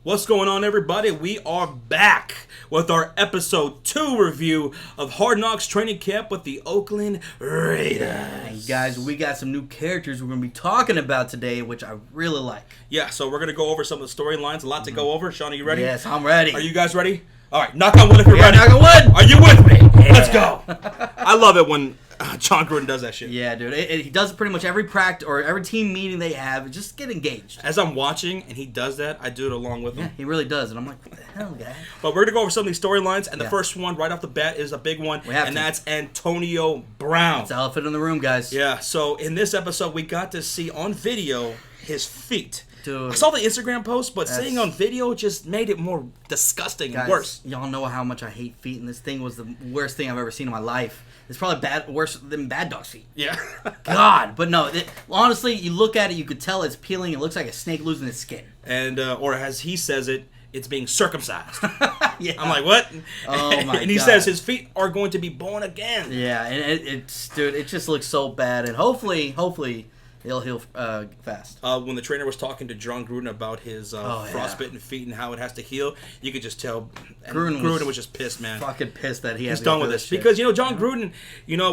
What's going on, everybody? We are back with our episode 2 review of Hard Knocks training camp with the Oakland Raiders. And guys, we got some new characters we're going to be talking about today, which I really like. Yeah, so we're going to go over some of the storylines. A lot to go over. Sean, are you ready? Yes, I'm ready. Are you guys ready? All right, knock on wood if you're ready. Knock on wood. Are you with me? Yeah. Let's go. I love it when John Gruden does that shit. Yeah, dude. He does it pretty much every practice or every team meeting they have. Just get engaged. As I'm watching and he does that, I do it along with him. Yeah, he really does. And I'm like, what the hell, guy? But we're going to go over some of these storylines. And the first one right off the bat is a big one. And that's Antonio Brown. It's the elephant in the room, guys. Yeah, so in this episode, we got to see on video his feet. Dude. I saw the Instagram post, but seeing on video just made it more disgusting and worse. Y'all know how much I hate feet, and this thing was the worst thing I've ever seen in my life. It's probably worse than bad dog's feet. Yeah. God, but no, honestly, you look at it, you could tell it's peeling. It looks like a snake losing its skin. And, or as he says it, it's being circumcised. Yeah. I'm like, what? Oh, my And he God. says his feet are going to be born again. Yeah, and dude, it just looks so bad, and hopefully, it'll heal fast. When the trainer was talking to John Gruden about his frostbitten feet and how it has to heal, you could just tell Gruden was just pissed, man. Fucking pissed that he's done with this. Because, John Gruden,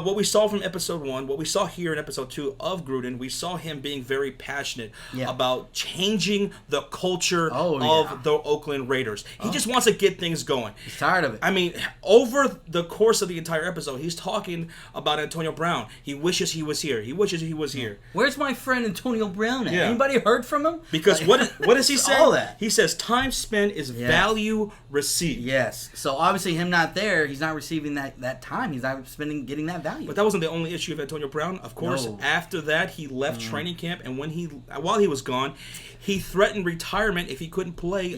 what we saw from episode 1, what we saw here in episode 2 of Gruden, we saw him being very passionate about changing the culture of the Oakland Raiders. He just wants to get things going. He's tired of it. I mean, over the course of the entire episode, he's talking about Antonio Brown. He wishes he was here. He wishes he was here. Where's my friend Antonio Brown at? Yeah. Anybody heard from him? Because what does he say? All that. He says time spent is value received. Yes. So obviously him not there, he's not receiving that time. He's not getting that value. But that wasn't the only issue of Antonio Brown. Of course, after that he left training camp, and while he was gone, he threatened retirement if he couldn't play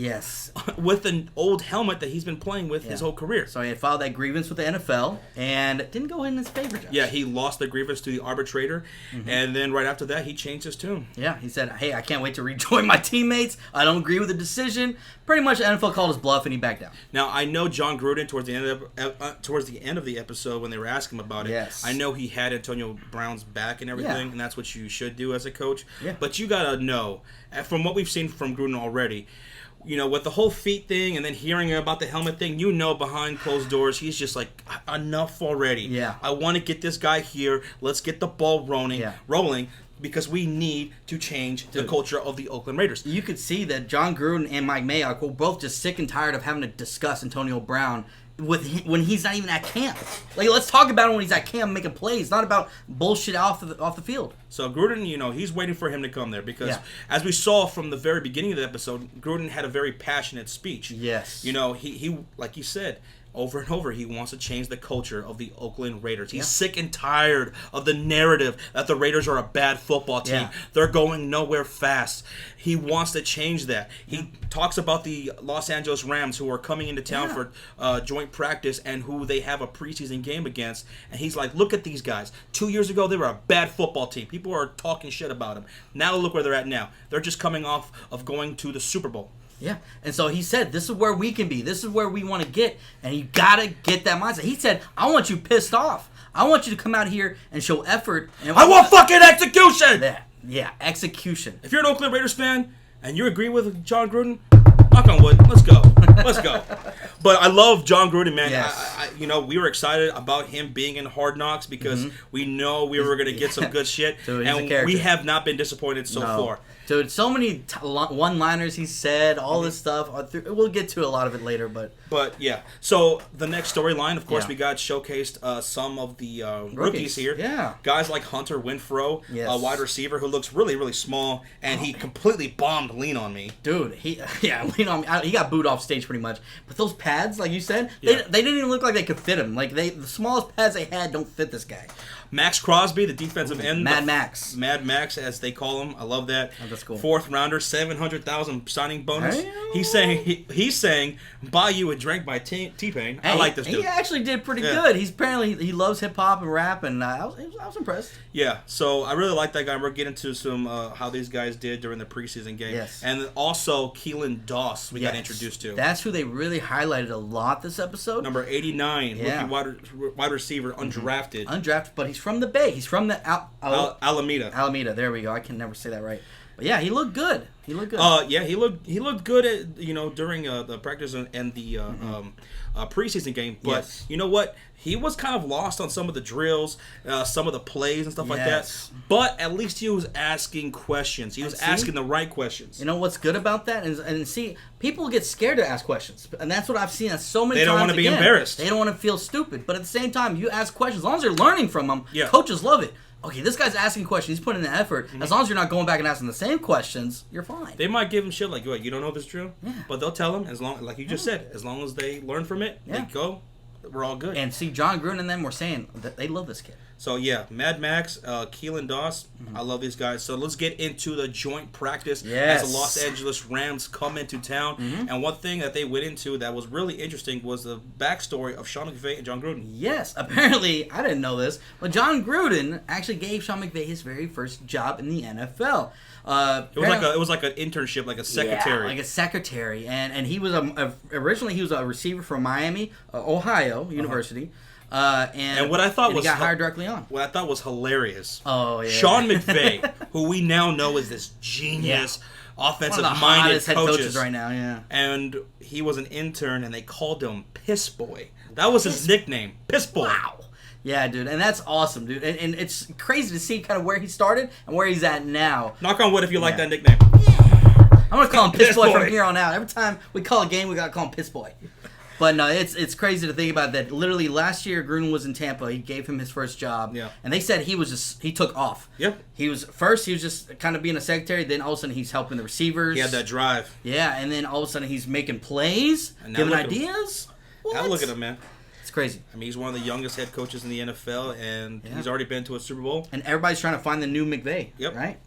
with an old helmet that he's been playing with his whole career. So he had filed that grievance with the NFL and it didn't go in his favor, Josh. Yeah, he lost the grievance to the arbitrator, and then right after that he changed his tune. Yeah, he said, hey, I can't wait to rejoin my teammates. I don't agree with the decision. Pretty much the NFL called his bluff and he backed down. Now, I know John Gruden towards the end of the episode when they were asking him about it, I know he had Antonio Brown's back and everything, and that's what you should do as a coach. Yeah. But you got to know, from what we've seen from Gruden already, with the whole feet thing and then hearing about the helmet thing, behind closed doors, he's just like, enough already. Yeah. I want to get this guy here. Let's get the ball rolling. Because we need to change the culture of the Oakland Raiders. You could see that John Gruden and Mike Mayock were both just sick and tired of having to discuss Antonio Brown when he's not even at camp. Like, let's talk about him when he's at camp making plays, not about bullshit off the field. So Gruden, he's waiting for him to come there because as we saw from the very beginning of the episode, Gruden had a very passionate speech. Yes. He like you said, over and over, he wants to change the culture of the Oakland Raiders. He's sick and tired of the narrative that the Raiders are a bad football team. Yeah. They're going nowhere fast. He wants to change that. He talks about the Los Angeles Rams who are coming into town for joint practice and who they have a preseason game against. And he's like, look at these guys. 2 years ago, they were a bad football team. People are talking shit about them. Now look where they're at now. They're just coming off of going to the Super Bowl. Yeah, and so he said, this is where we can be. This is where we want to get. And you got to get that mindset. He said, I want you pissed off. I want you to come out here and show effort. And I want fucking execution! Yeah, execution. If you're an Oakland Raiders fan and you agree with John Gruden, knock on wood, let's go. Let's go. But I love John Gruden, man. Yes. We were excited about him being in Hard Knocks because we know we were going to get some good shit. Dude, and we have not been disappointed so far. Dude, so many one-liners he said, all this stuff. We'll get to a lot of it later, but yeah. So the next storyline, of course, we got showcased some of the rookies here. Yeah, guys like Hunter Renfrow, a wide receiver who looks really, really small, and he completely bombed Lean on Me. Dude, Lean on Me. He got booed off stage pretty much. But those pads, like you said, they didn't even look like they could fit him. Like the smallest pads they had don't fit this guy. Max Crosby, the defensive end. Mad Max, as they call him. I love that. Oh, that's cool. 4th rounder, $700,000 signing bonus. He's saying, buy you a drink by T-Pain. I like this dude. He actually did pretty good. He loves hip hop and rap, and I was impressed. Yeah, so I really like that guy. We're getting to some how these guys did during the preseason game. Yes. And also Keelan Doss we got introduced to. That's who they really highlighted a lot this episode. Number 89, rookie wide receiver, undrafted. Undrafted, but he's from the Bay. He's from the Alameda. Alameda, there we go. I can never say that right. But yeah, he looked good. He looked good. Yeah, he looked good at during the practice and the preseason game. But you know what? He was kind of lost on some of the drills, some of the plays and stuff like that. But at least he was asking questions. He was asking the right questions. You know what's good about that? And see, people get scared to ask questions. And that's what I've seen so many times. They don't want to be embarrassed. They don't want to feel stupid. But at the same time, you ask questions. As long as you're learning from them, coaches love it. Okay, this guy's asking questions. He's putting in the effort. Mm-hmm. As long as you're not going back and asking the same questions, you're fine. They might give him shit like, "You don't know this drill," but they'll tell him like you just said, as long as they learn from it, they go. We're all good. And see, John Gruden and them were saying that they love this kid. So, yeah, Mad Max, Keelan Doss, I love these guys. So, let's get into the joint practice as the Los Angeles Rams come into town. Mm-hmm. And one thing that they went into that was really interesting was the backstory of Sean McVay and John Gruden. Yes, apparently, I didn't know this, but John Gruden actually gave Sean McVay his very first job in the NFL. It was like an internship, like a secretary. Yeah, like a secretary. And he was originally he was a receiver from Miami, Ohio University. And what I thought was he got hired directly on. What I thought was hilarious. Oh yeah, Sean McVay, who we now know is this genius, offensive-minded head coaches right now. Yeah, and he was an intern, and they called him Piss Boy. That was his nickname, Piss Boy. Wow. Yeah, dude, and that's awesome, dude. And it's crazy to see kind of where he started and where he's at now. Knock on wood if you like that nickname. Yeah. I'm gonna call him Piss Boy from here on out. Every time we call a game, we gotta call him Piss Boy. But no, it's crazy to think about that. Literally, last year Gruden was in Tampa. He gave him his first job. Yeah. And they said he took off. Yep. He was just kind of being a secretary. Then all of a sudden he's helping the receivers. He had that drive. Yeah, and then all of a sudden he's making plays, giving ideas. Now look at him, man. It's crazy. I mean, he's one of the youngest head coaches in the NFL, and he's already been to a Super Bowl. And everybody's trying to find the new McVay. Yep. Right?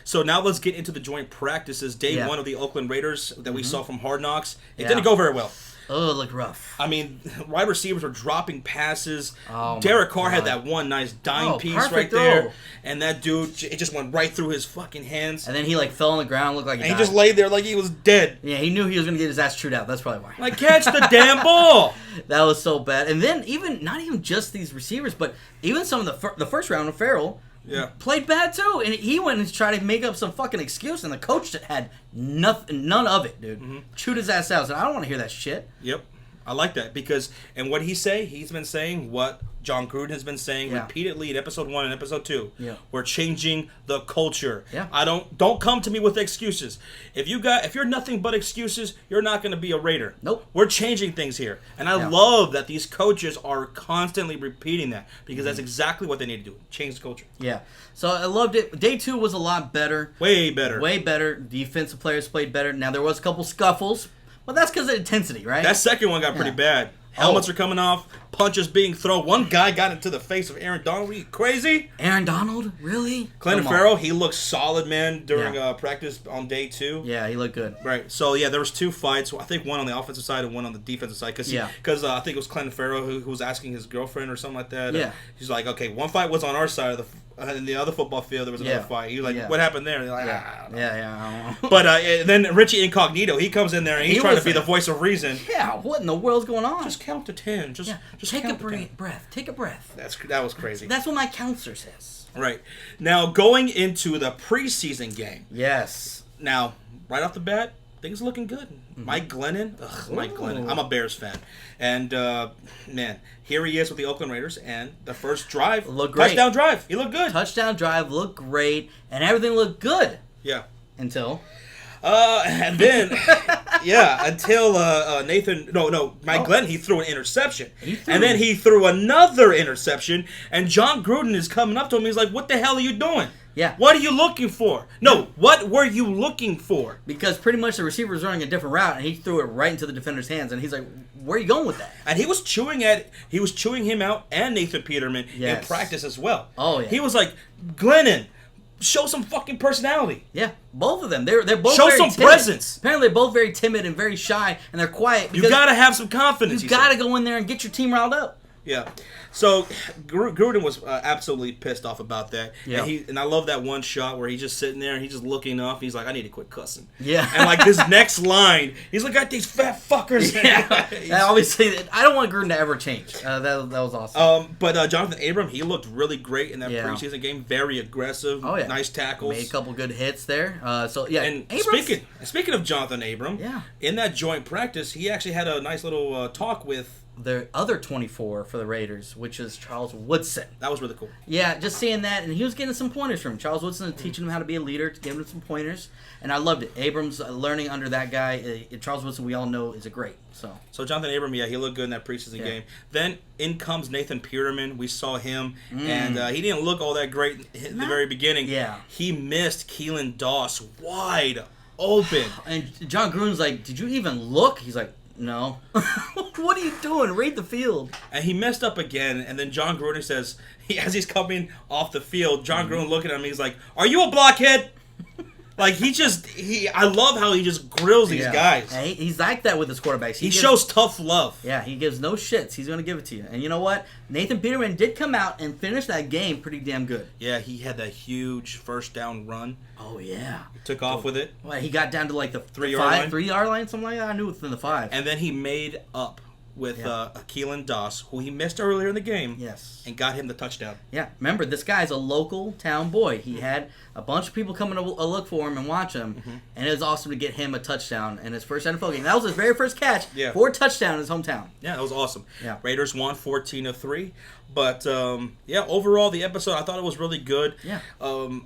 So now let's get into the joint practices. Day one of the Oakland Raiders that we saw from Hard Knocks. It didn't go very well. Oh, it looked rough. I mean, wide receivers were dropping passes. Derek Carr had that one nice dime piece right there. And that dude, it just went right through his fucking hands. And then he fell on the ground, looked like he died. He just laid there like he was dead. Yeah, he knew he was going to get his ass chewed out. That's probably why. Like, catch the damn ball. That was so bad. And then not even just these receivers, but even some of the first round of Farrell. Yeah. Played bad too, and he went and tried to make up some fucking excuse, and the coach had none of it, dude. Mm-hmm. Chewed his ass out. So I don't want to hear that shit. Yep. I like that because, and what he's been saying what John Gruden has been saying repeatedly in episode 1 and episode 2. Yeah. We're changing the culture. Yeah. Don't come to me with excuses. If you're nothing but excuses, you're not going to be a Raider. Nope. We're changing things here. And I love that these coaches are constantly repeating that because that's exactly what they need to do. Change the culture. Yeah. So I loved it. Day 2 was a lot better. Way better. Way better. Defensive players played better. Now there was a couple scuffles. Well, that's because of intensity, right? That second one got pretty bad. Helmets are coming off. Punches being thrown. One guy got into the face of Aaron Donald. Are you crazy? Aaron Donald? Really? Clinton Farrell, he looked solid, man, during practice on day 2. Yeah, he looked good. Right. So, yeah, there was 2 fights. I think one on the offensive side and one on the defensive side. Because I think it was Clinton Farrell who was asking his girlfriend or something like that. Yeah. He's like, okay, one fight was on our side of in the other football field, there was another fight. He was like, what happened there? And they're like, I don't know. But then Richie Incognito, he comes in there and he's trying to be the voice of reason. Yeah, what in the world's going on? Just count to 10. Just take a breath. Take a breath. That was crazy. That's what my counselor says. Right. Now, going into the preseason game. Yes. Now, right off the bat, things are looking good. Mm-hmm. Mike Glennon. I'm a Bears fan. And, man, here he is with the Oakland Raiders. And the first drive, touchdown drive. He looked good. Touchdown drive looked great. And everything looked good. Yeah. Until... and then, until Mike Glennon, he threw an interception. And then he threw another interception, and John Gruden is coming up to him. He's like, what the hell are you doing? Yeah. What are you looking for? No, what were you looking for? Because pretty much the receiver was running a different route, and he threw it right into the defender's hands, and he's like, where are you going with that? And he was chewing him out and Nathan Peterman in practice as well. Oh, yeah. He was like, Glennon, show some fucking personality. Yeah, both of them. They're both show very some timid. presence. Apparently, they're both very timid and very shy, and they're quiet. You gotta have some confidence. You gotta go in there and get your team riled up. Yeah. So Gruden was absolutely pissed off about that. Yeah. And I love that one shot where he's just sitting there and he's just looking up. He's like, I need to quit cussing. Yeah. And like this next line, he's like, got these fat fuckers. Yeah. Obviously, I don't want Gruden to ever change. That was awesome. But Jonathan Abram, he looked really great in that preseason game. Very aggressive. Oh, yeah. Nice tackles. Made a couple good hits there. So yeah. And Abrams, speaking of Jonathan Abram, in that joint practice, he actually had a nice little talk with the other 24 for the Raiders, which is Charles Woodson. That was really cool. Yeah, just seeing that, and he was getting some pointers from him. Charles Woodson teaching him how to be a leader, giving him some pointers, and I loved it. Abrams learning under that guy. Charles Woodson, we all know, is a great. So Jonathan Abram, he looked good in that preseason game. Then in comes Nathan Peterman. We saw him, and he didn't look all that great in the very beginning. Yeah, he missed Keelan Doss wide open, and John Gruden's like, "Did you even look?" He's like, no. What are you doing? Read the field. And he messed up again. And then John Gruden says, as he's coming off the field, John Gruden looking at him, he's like, "Are you a blockhead?" Like, I love how he just grills these guys. And he's like that with his quarterbacks. He shows tough love. Yeah, he gives no shits. He's going to give it to you. And you know what? Nathan Peterman did come out and finish that game pretty damn good. Yeah, he had that huge first down run. Oh, yeah. He took off with it. Well, he got down to like the 3-yard line, something like that. I knew within the 5. And then he made up with Keelan Doss, who he missed earlier in the game. Yes. And got him the touchdown. Yeah. Remember, this guy's a local town boy. He had a bunch of people coming to look for him and watch him. And it was awesome to get him a touchdown in his first NFL game. That was his very first catch for a touchdown in his hometown. Yeah, that was awesome. Yeah. Raiders won 14-3. But, overall, the episode, I thought it was really good. Yeah.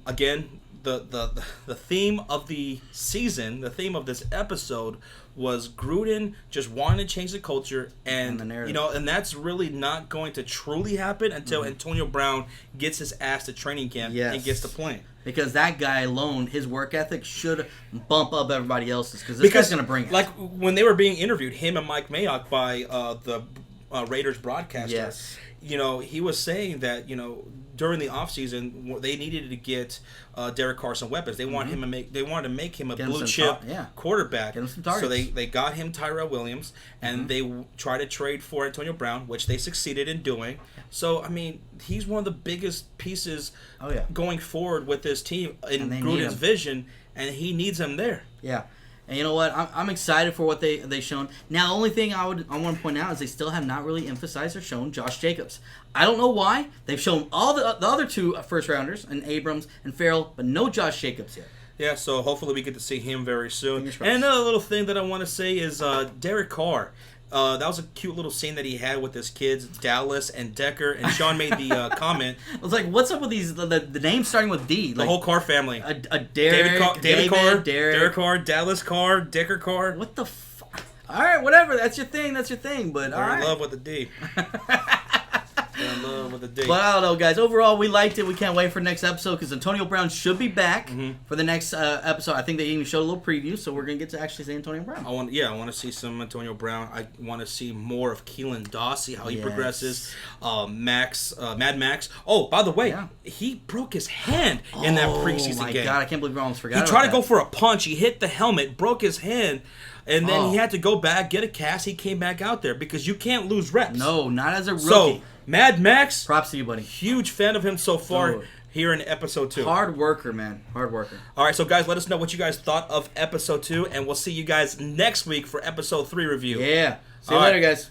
Again, the theme of the season, the theme of this episode was Gruden just wanting to change the culture, and and that's really not going to truly happen until Antonio Brown gets his ass to training camp and gets to playing. Because that guy alone, his work ethic should bump up everybody else's. Because this guy's going to bring it. Like when they were being interviewed, him and Mike Mayock by the Raiders broadcaster. Yes. He was saying that during the offseason, they needed to get Derek Carr some weapons. They wanted to make him a blue chip quarterback. Get him some targets. So they got him Tyrell Williams, and they tried to trade for Antonio Brown, which they succeeded in doing. So I mean, he's one of the biggest pieces going forward with this team in Gruden's vision, and he needs him there. Yeah. And you know what? I'm excited for what they shown. Now, the only thing I want to point out is they still have not really emphasized or shown Josh Jacobs. I don't know why. They've shown all the other 2 first-rounders, and Abrams and Farrell, but no Josh Jacobs yet. Yeah, so hopefully we get to see him very soon. And another little thing that I want to say is Derek Carr. That was a cute little scene that he had with his kids, Dallas and Decker, and Sean made the comment. I was like, what's up with these, the names starting with D? The whole Carr family. David Carr, Derek Carr, Dallas Carr, Decker Carr. What the fuck? All right, whatever. That's your thing. But all right. They're in love with the D. They're in love with the D. But I don't know, guys. Overall, we liked it. We can't wait for next episode because Antonio Brown should be back for the next episode. I think they even showed a little preview, so we're gonna get to actually see Antonio Brown. I want to see some Antonio Brown. I want to see more of Keelan Doss, see how he progresses. Mad Max. Oh, by the way, he broke his hand in that preseason game. Oh my god, I can't believe we almost forgot. He tried to go for a punch. He hit the helmet, broke his hand. And then he had to go back, get a cast. He came back out there because you can't lose reps. No, not as a rookie. So, Mad Max. Props to you, buddy. Huge fan of him so far here in episode 2. Hard worker, man. Hard worker. All right, so guys, let us know what you guys thought of episode 2, and we'll see you guys next week for episode 3 review. Yeah. See you later, guys.